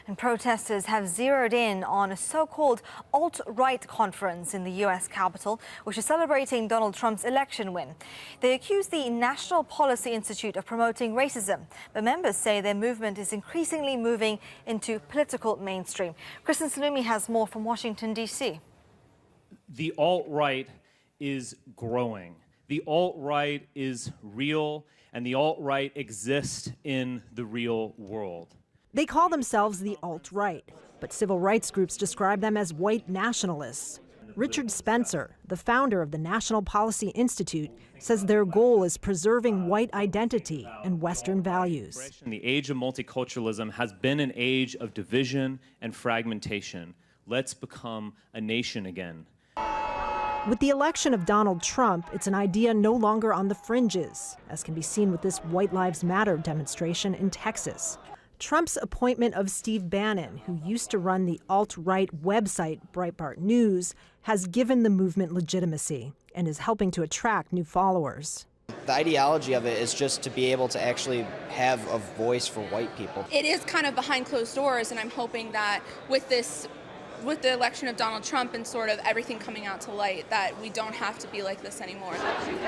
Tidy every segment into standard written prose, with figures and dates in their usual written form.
And protesters have zeroed in on a so-called alt-right conference in the U.S. Capitol, which is celebrating Donald Trump's election win. They accuse the National Policy Institute of promoting racism, but members say their movement is increasingly moving into political mainstream. Kristen Salumi has more from Washington, D.C. The alt-right is growing. The alt-right is real, and the alt-right exists in the real world. They call themselves the alt-right, but civil rights groups describe them as white nationalists. Richard Spencer, the founder of the National Policy Institute, says their goal is preserving white identity and Western values. The age of multiculturalism has been an age of division and fragmentation. Let's become a nation again. With the election of Donald Trump, it's an idea no longer on the fringes, as can be seen with this White Lives Matter demonstration in Texas. Trump's appointment of Steve Bannon, who used to run the alt-right website Breitbart News, has given the movement legitimacy and is helping to attract new followers. The ideology of it is just to be able to actually have a voice for white people. It is kind of behind closed doors, and I'm hoping that with the election of Donald Trump and sort of everything coming out to light, that we don't have to be like this anymore.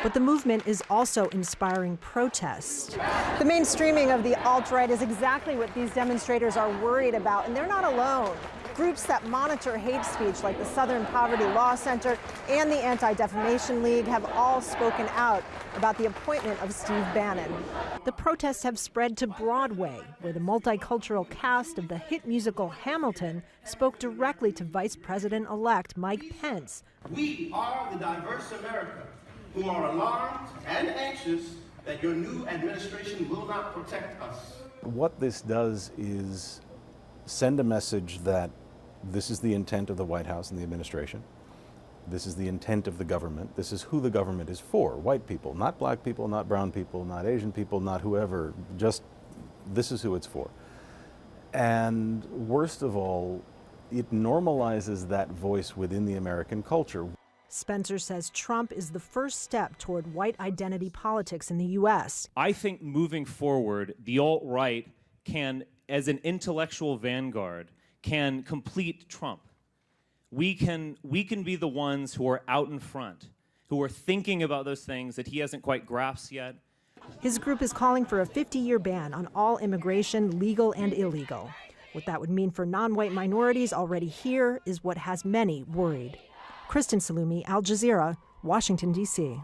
But the movement is also inspiring protests. The mainstreaming of the alt-right is exactly what these demonstrators are worried about, and they're not alone. Groups that monitor hate speech, like the Southern Poverty Law Center and the Anti-Defamation League, have all spoken out about the appointment of Steve Bannon. The protests have spread to Broadway, where the multicultural cast of the hit musical Hamilton spoke directly to Vice President-elect Mike Pence. We are the diverse America who are alarmed and anxious that your new administration will not protect us. What this does is send a message that this is the intent of the White House and the administration. This is the intent of the government. This is who the government is for, white people, not black people, not brown people, not Asian people, not whoever, just this is who it's for. And worst of all, it normalizes that voice within the American culture. Spencer says Trump is the first step toward white identity politics in the U.S. I think moving forward, the alt-right can, as an intellectual vanguard, can complete Trump. We can be the ones who are out in front, who are thinking about those things that he hasn't quite grasped yet. His group is calling for a 50-year ban on all immigration, legal and illegal. What that would mean for non-white minorities already here is what has many worried. Kristen Salumi, Al Jazeera, Washington, D.C.